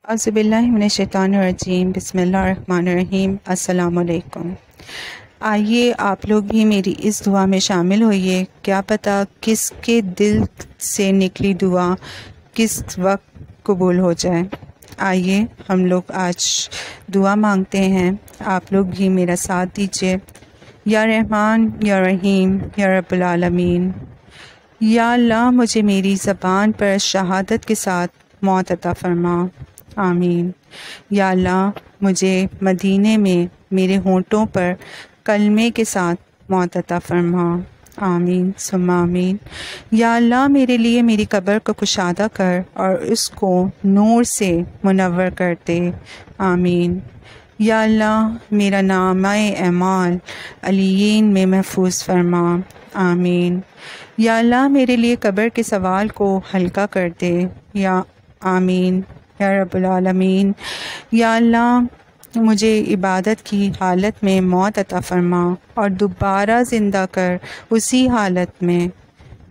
اعوذ باللہ من الشیطان الرجیم، بسم اللہ الرحمن الرحیم۔ السلام علیکم۔ آئیے آپ لوگ بھی میری اس دعا میں شامل ہوئیے۔ کیا پتہ کس کے دل سے نکلی دعا کس وقت قبول ہو جائے۔ آئیے ہم لوگ آج دعا مانگتے ہیں، آپ لوگ بھی میرا ساتھ دیجیے۔ یا رحمان یا رحیم یا رب العالمین، یا اللہ مجھے میری زبان پر شہادت کے ساتھ موت عطا فرما، آمین۔ یا اللہ مجھے مدینے میں میرے ہونٹوں پر کلمے کے ساتھ موت عطا فرما، آمین ثم آمین۔ یا اللہ میرے لیے میری قبر کو کشادہ کر اور اس کو نور سے منور کر دے، آمین۔ یا اللہ میرا نامہ اعمال علیین میں محفوظ فرما، آمین۔ یا اللہ میرے لیے قبر کے سوال کو ہلکا کر دے، یا آمین یا رب العالمین۔ یا اللہ مجھے عبادت کی حالت میں موت عطا فرما اور دوبارہ زندہ کر اسی حالت میں۔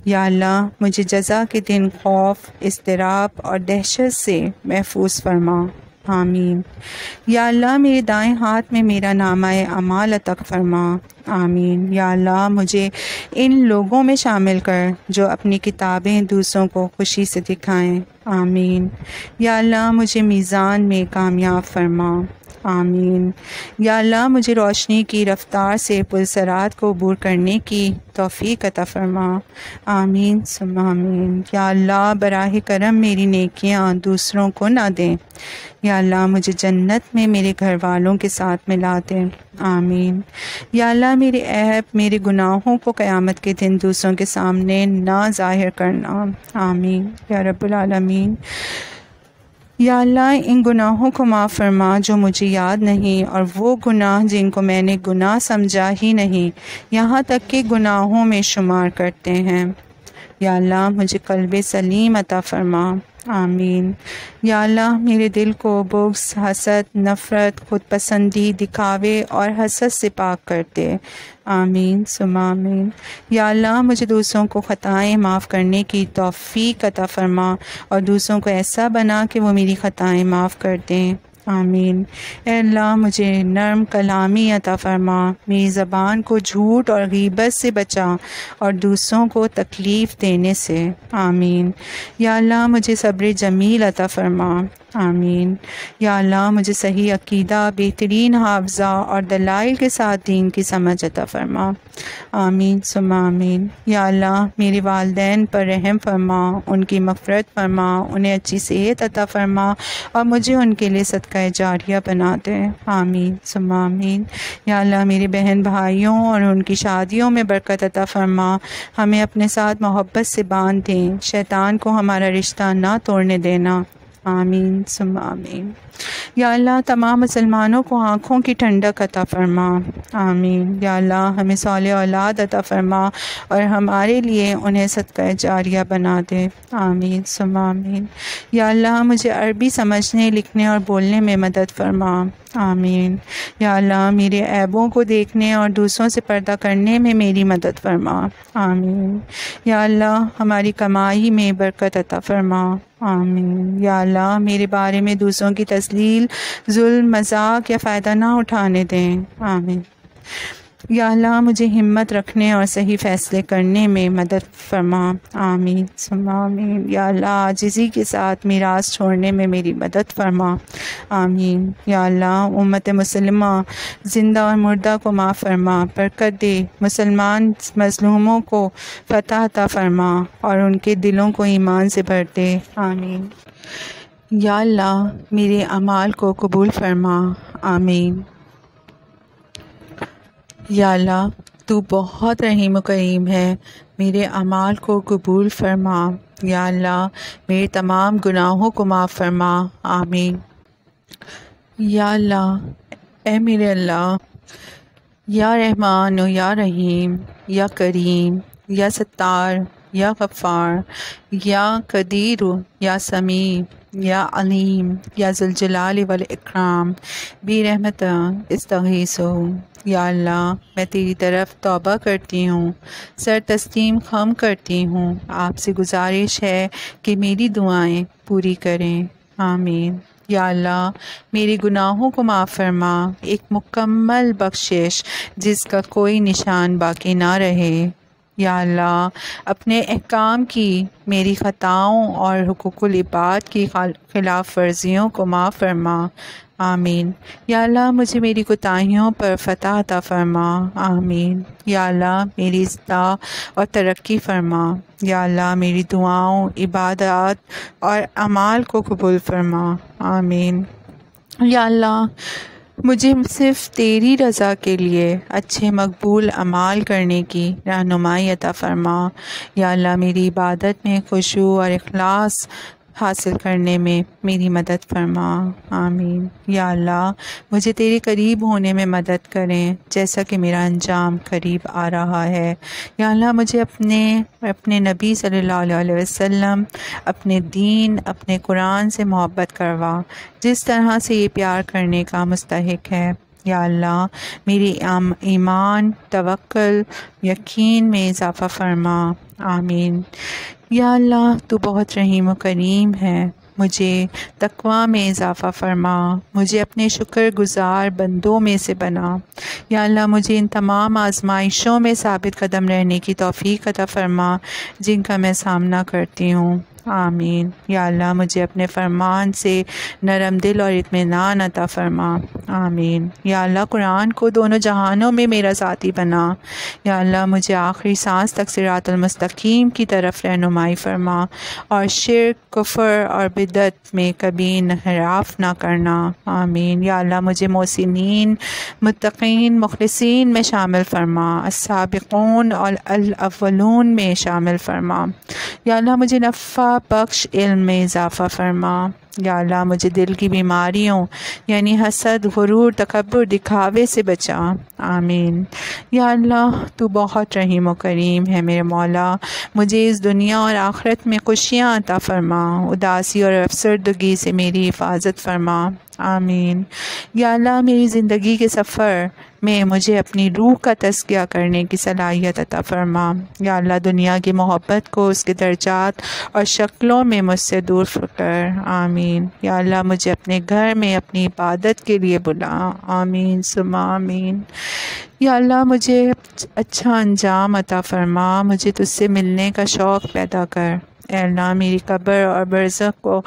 یا اللہ مجھے جزا کے دن خوف، اضطراب اور دہشت سے محفوظ فرما، آمین۔ یا اللہ میرے دائیں ہاتھ میں میرا نامہ اعمال عطا فرما، آمین۔ یا اللہ مجھے ان لوگوں میں شامل کر جو اپنی کتابیں دوسروں کو خوشی سے دکھائیں، آمین۔ یا اللہ مجھے میزان میں کامیاب فرما، آمین۔ یا اللہ مجھے روشنی کی رفتار سے پلسرات کو عبور کرنے کی توفیق عطا فرما، آمین ثم آمین۔ یا اللہ براہ کرم میری نیکیاں دوسروں کو نہ دیں، یا اللہ مجھے جنت میں میرے گھر والوں کے ساتھ ملا دیں، آمین۔ یا اللہ میرے عیب، میرے گناہوں کو قیامت کے دن دوسروں کے سامنے نہ ظاہر کرنا، آمین یا رب العالمین۔ یا اللہ ان گناہوں کو معاف فرما جو مجھے یاد نہیں، اور وہ گناہ جن کو میں نے گناہ سمجھا ہی نہیں، یہاں تک کہ گناہوں میں شمار کرتے ہیں۔ یا اللہ مجھے قلب سلیم عطا فرما، آمین۔ یا اللہ میرے دل کو بغض، حسد، نفرت، خود پسندی، دکھاوے اور حسد سے پاک کر دے، آمین ثم آمین۔ یا اللہ مجھے دوسروں کو خطائیں معاف کرنے کی توفیق عطا فرما اور دوسروں کو ایسا بنا کہ وہ میری خطائیں معاف کر دیں، آمین۔ اے اللہ مجھے نرم کلامی عطا فرما، میری زبان کو جھوٹ اور غیبت سے بچا اور دوسروں کو تکلیف دینے سے، آمین۔ یا اللہ مجھے صبر جمیل عطا فرما، آمین۔ یا اللہ مجھے صحیح عقیدہ، بہترین حافظہ اور دلائل کے ساتھ دین کی سمجھ عطا فرما، آمین ثم آمین۔ یا اللہ میرے والدین پر رحم فرما، ان کی مغفرت فرما، انہیں اچھی صحت عطا فرما اور مجھے ان کے لیے صدقہ جاریہ بنا دے، آمین ثم آمین۔ یا اللہ میرے بہن بھائیوں اور ان کی شادیوں میں برکت عطا فرما، ہمیں اپنے ساتھ محبت سے باندھ دیں، شیطان کو ہمارا رشتہ نہ توڑنے دینا، آمین ثم آمین۔ یا اللہ تمام مسلمانوں کو آنکھوں کی ٹھنڈک عطا فرما، آمین۔ یا اللہ ہمیں صالح اولاد عطا فرما اور ہمارے لیے انہیں صدقہ جاریہ بنا دے، آمین ثم آمین۔ یا اللہ مجھے عربی سمجھنے، لکھنے اور بولنے میں مدد فرما، آمین۔ یا اللہ میرے عیبوں کو دیکھنے اور دوسروں سے پردہ کرنے میں میری مدد فرما، آمین۔ یا اللہ ہماری کمائی میں برکت عطا فرما، آمین۔ یا اللہ میرے بارے میں دوسروں کی تسلیل، ظلم، مذاق یا فائدہ نہ اٹھانے دیں، آمین۔ یا اللہ مجھے ہمت رکھنے اور صحیح فیصلے کرنے میں مدد فرما، آمین ثم آمین۔ یا اللہ عاجزی کے ساتھ میراث چھوڑنے میں میری مدد فرما، آمین۔ یا اللہ امت مسلمہ زندہ اور مردہ کو معاف فرما، برکت دے، مسلمان مظلوموں کو فتح عطا فرما اور ان کے دلوں کو ایمان سے بھر دے، آمین۔ یا اللہ میرے اعمال کو قبول فرما، آمین۔ یا اللہ تو بہت رحیم و کریم ہے، میرے اعمال کو قبول فرما۔ یا اللہ میرے تمام گناہوں کو معاف فرما، آمین۔ یا اللہ اے میرے اللہ، یا رحمان و یا رحیم، یا کریم، یا ستار، یا غفار، یا قدیر، یا سمیع، یا علیم، یا ذوالجلال والاکرام، برحمتک استغیث۔ یا اللہ میں تیری طرف توبہ کرتی ہوں، سر تسلیم خم کرتی ہوں، آپ سے گزارش ہے کہ میری دعائیں پوری کریں، آمین۔ یا اللہ میری گناہوں کو معاف فرما، ایک مکمل بخشش جس کا کوئی نشان باقی نہ رہے۔ یا اللہ اپنے احکام کی میری خطاؤں اور حقوق العباد کی خلاف ورزیوں کو معاف فرما، آمین۔ یا اللہ مجھے میری کوتاہیوں پر فتح عطا فرما، آمین۔ یا اللہ میری اصلاح اور ترقی فرما۔ یا اللہ میری دعاؤں، عبادات اور اعمال کو قبول فرما، آمین۔ یا اللہ مجھے صرف تیری رضا کے لیے اچھے مقبول اعمال کرنے کی رہنمائی عطا فرما۔ یا اللہ میری عبادت میں خشوع اور اخلاص حاصل کرنے میں میری مدد فرما، آمین۔ یا اللہ مجھے تیرے قریب ہونے میں مدد کریں جیسا کہ میرا انجام قریب آ رہا ہے۔ یا اللہ مجھے اپنے نبی صلی اللہ علیہ وسلم، اپنے دین، اپنے قرآن سے محبت کروا جس طرح سے یہ پیار کرنے کا مستحق ہے۔ یا اللہ میری ایمان، توکل، یقین میں اضافہ فرما، آمین۔ یا اللہ تو بہت رحیم و کریم ہے، مجھے تقوی میں اضافہ فرما، مجھے اپنے شکر گزار بندوں میں سے بنا۔ یا اللہ مجھے ان تمام آزمائشوں میں ثابت قدم رہنے کی توفیق عطا فرما جن کا میں سامنا کرتی ہوں، آمین۔ یا اللہ مجھے اپنے فرمان سے نرم دل اور اطمینان عطا فرما، آمین۔ یا اللہ قرآن کو دونوں جہانوں میں میرا ساتھی بنا۔ یا اللہ مجھے آخری سانس تک صراط المستقیم کی طرف رہنمائی فرما اور شرک، کفر اور بدعت میں کبھی انحراف نہ کرنا، آمین۔ یا اللہ مجھے محسنین، متقین، مخلصین میں شامل فرما، السابقون اور الاولون میں شامل فرما۔ یا اللہ مجھے نفع بخش علم میں اضافہ فرما۔ یا اللہ مجھے دل کی بیماریوں یعنی حسد، غرور، تکبر، دکھاوے سے بچا، آمین۔ یا اللہ تو بہت رحیم و کریم ہے میرے مولا، مجھے اس دنیا اور آخرت میں خوشیاں عطا فرما، اداسی اور افسردگی سے میری حفاظت فرما، آمین۔ یا اللہ میری زندگی کے سفر میں مجھے اپنی روح کا تزکیہ کرنے کی صلاحیت عطا فرما۔ یا اللہ دنیا کی محبت کو اس کے درجات اور شکلوں میں مجھ سے دور کر، آمین۔ یا اللہ مجھے اپنے گھر میں اپنی عبادت کے لیے بلا، آمین ثم آمین۔ یا اللہ مجھے اچھا انجام عطا فرما، مجھے تجھ سے ملنے کا شوق پیدا کر۔ اے اللہ میری قبر اور برزخ کو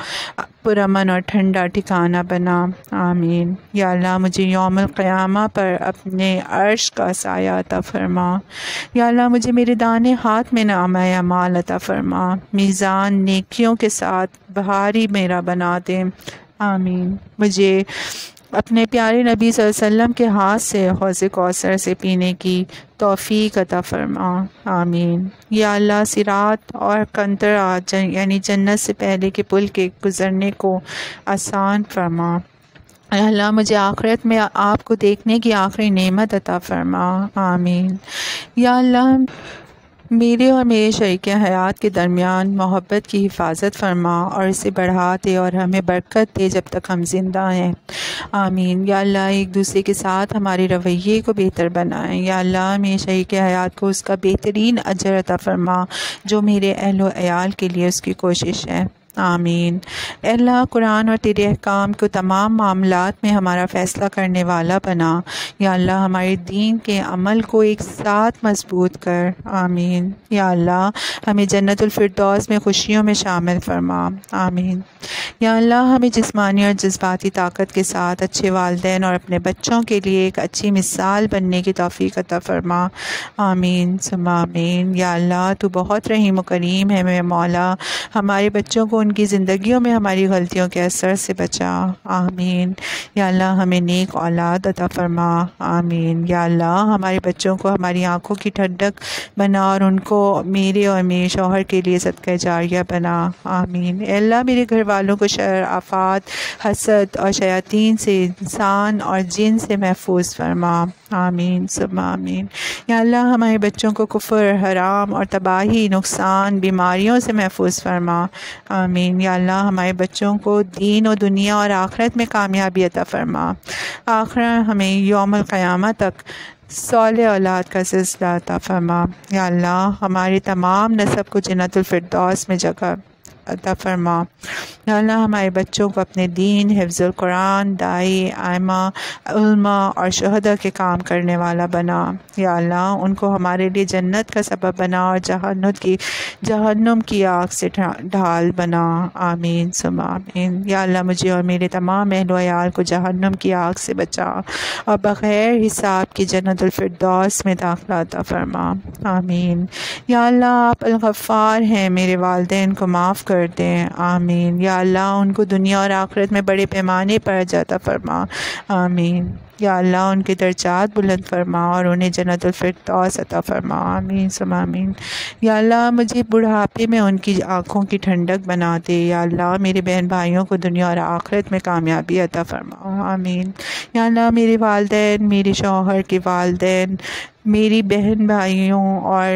پرامن اور ٹھنڈا ٹھکانہ بنا، آمین۔ یا اللہ مجھے یوم القیامہ پر اپنے عرش کا سایہ عطا فرما۔ یا اللہ مجھے میرے دانے ہاتھ میں نامہ اعمال عطا فرما، میزان نیکیوں کے ساتھ بھاری میرا بنا دے، آمین۔ مجھے اپنے پیارے نبی صلی اللہ علیہ وسلم کے ہاتھ سے حوض کوثر سے پینے کی توفیق عطا فرما، آمین۔ یا اللہ صراط اور قنطرہ یعنی جنت سے پہلے کے پل کے گزرنے کو آسان فرما۔ اے اللہ مجھے آخرت میں آپ کو دیکھنے کی آخری نعمت عطا فرما، آمین۔ یا اللہ میرے اور میرے شریک حیات کے درمیان محبت کی حفاظت فرما اور اسے بڑھا دے اور ہمیں برکت دے جب تک ہم زندہ ہیں، آمین۔ یا اللہ ایک دوسرے کے ساتھ ہمارے رویے کو بہتر بنائیں۔ یا اللہ میرے شریک حیات کو اس کا بہترین اجر عطا فرما جو میرے اہل و عیال کے لیے اس کی کوشش ہے، آمین۔ اے اللہ قرآن اور تیرے احکام کو تمام معاملات میں ہمارا فیصلہ کرنے والا بنا۔ یا اللہ ہمارے دین کے عمل کو ایک ساتھ مضبوط کر، آمین۔ یا اللہ ہمیں جنت الفردوس میں خوشیوں میں شامل فرما، آمین۔ یا اللہ ہمیں جسمانی اور جذباتی طاقت کے ساتھ اچھے والدین اور اپنے بچوں کے لیے ایک اچھی مثال بننے کی توفیق عطا فرما، آمین ثم آمین۔ یا اللہ تو بہت رحیم و کریم ہے میرے مولا، ہمارے بچوں کو ان کی زندگیوں میں ہماری غلطیوں کے اثر سے بچا، آمین۔ یا اللہ ہمیں نیک اولاد عطا فرما، آمین۔ یا اللہ ہمارے بچوں کو ہماری آنکھوں کی ٹھنڈک بنا اور ان کو میرے اور میرے شوہر کے لیے صدقہ جاریہ بنا، آمین۔ اے اللہ میرے گھر والوں کو شر، آفات، حسد اور شیاطین سے، انسان اور جن سے محفوظ فرما، آمین ثم آمین۔ یا اللہ ہمارے بچوں کو کفر، حرام اور تباہی، نقصان، بیماریوں سے محفوظ فرما، آمین۔ یا اللہ ہمارے بچوں کو دین و دنیا اور آخرت میں کامیابی عطا فرما، آخر ہمیں یوم القیامہ تک صالح اولاد کا سلسلہ عطا فرما۔ یا اللہ ہمارے تمام نسب کو جنت الفردوس میں جگہ عطا فرما۔ یا اللہ ہمارے بچوں کو اپنے دین، حفظ القرآن، دائی، ائمہ، علماء اور شہداء کے کام کرنے والا بنا۔ یا اللہ ان کو ہمارے لیے جنت کا سبب بنا اور جہنم کی آگ سے ڈھال بنا۔ آمین ثم آمین۔ یا اللہ مجھے اور میرے تمام اہل و عیال کو جہنم کی آگ سے بچا اور بغیر حساب کی جنت الفردوس میں داخلہ عطا فرما۔ آمین۔ یا اللہ آپ الغفار ہیں، میرے والدین کو معاف کر دیں۔ آمین۔ یا اللہ ان کو دنیا اور آخرت میں بڑے پیمانے پر عطا فرما۔ آمین۔ یا اللہ ان کے درجات بلند فرما اور انہیں جنت الفردوس عطا فرما۔ آمین ثم آمین۔ یا اللہ مجھے بڑھاپے میں ان کی آنکھوں کی ٹھنڈک بنا دے۔ یا اللہ میرے بہن بھائیوں کو دنیا اور آخرت میں کامیابی عطا فرما۔ آمین۔ یا اللہ میرے والدین، میرے شوہر کے والدین، میری بہن بھائیوں اور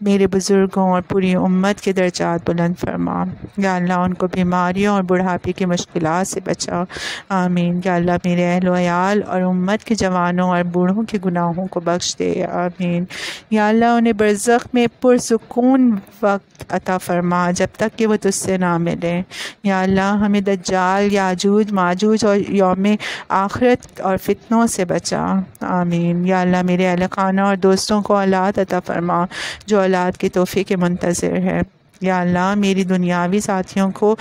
میرے بزرگوں اور پوری امت کے درجات بلند فرما۔ یا اللہ ان کو بیماریوں اور بڑھاپے کی مشکلات سے بچا۔ آمین۔ یا اللہ میرے اہل و عیال اور امت کے جوانوں اور بوڑھوں کے گناہوں کو بخش دے۔ آمین۔ یا اللہ انہیں برزخ میں پرسکون وقت عطا فرما جب تک کہ وہ تجھ سے نہ ملیں۔ یا اللہ ہمیں دجال، یاجوج ماجوج اور یوم آخرت اور فتنوں سے بچا۔ آمین۔ یا اللہ میرے اہل خانہ اور دوستوں کو اولاد عطا فرما جو اولاد کے تحفے کے منتظر ہے۔ یا اللہ میری دنیاوی ساتھیوں کو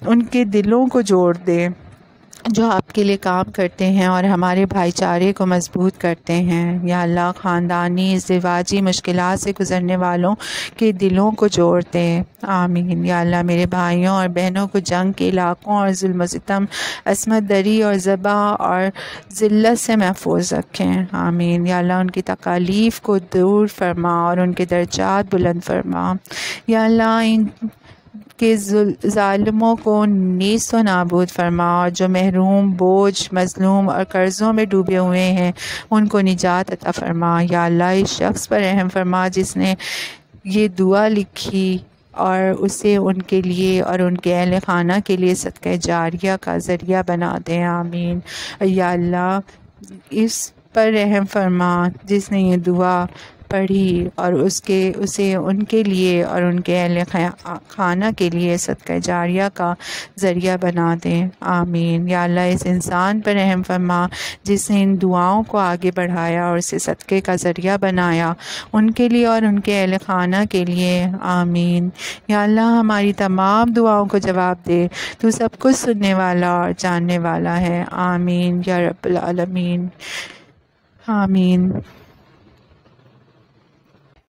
ان کے دلوں کو جوڑ دے جو آپ کے لیے کام کرتے ہیں اور ہمارے بھائی چارے کو مضبوط کرتے ہیں۔ یا اللہ خاندانی ازدواجی مشکلات سے گزرنے والوں کے دلوں کو جوڑ دیں۔ آمین۔ یا اللہ میرے بھائیوں اور بہنوں کو جنگ کے علاقوں اور ظلم و ستم، عصمت دری اور ذبح اور ذلت سے محفوظ رکھیں۔ آمین۔ یا اللہ ان کی تکالیف کو دور فرما اور ان کے درجات بلند فرما۔ یا اللہ ان کے ظالموں کو نیست و نابود فرما اور جو محروم، بوجھ، مظلوم اور قرضوں میں ڈوبے ہوئے ہیں ان کو نجات عطا فرما۔ یا اللہ اس شخص پر رحم فرما جس نے یہ دعا لکھی اور اسے ان کے لیے اور ان کے اہل خانہ کے لیے صدقہ جاریہ کا ذریعہ بنا دیں۔ آمین۔ یا اللہ اس پر رحم فرما جس نے یہ دعا پڑھی اور اسے ان کے لیے اور ان کے اہل خانہ کے لیے صدقہ جاریہ کا ذریعہ بنا دیں۔ آمین۔ یا اللہ اس انسان پر رحم فرما جس نے ان دعاؤں کو آگے بڑھایا اور اسے صدقے کا ذریعہ بنایا ان کے لیے اور ان کے اہل خانہ کے لیے۔ آمین۔ یا اللہ ہماری تمام دعاؤں کو جواب دے، تو سب کچھ سننے والا اور جاننے والا ہے۔ آمین یا رب العالمین۔ آمین۔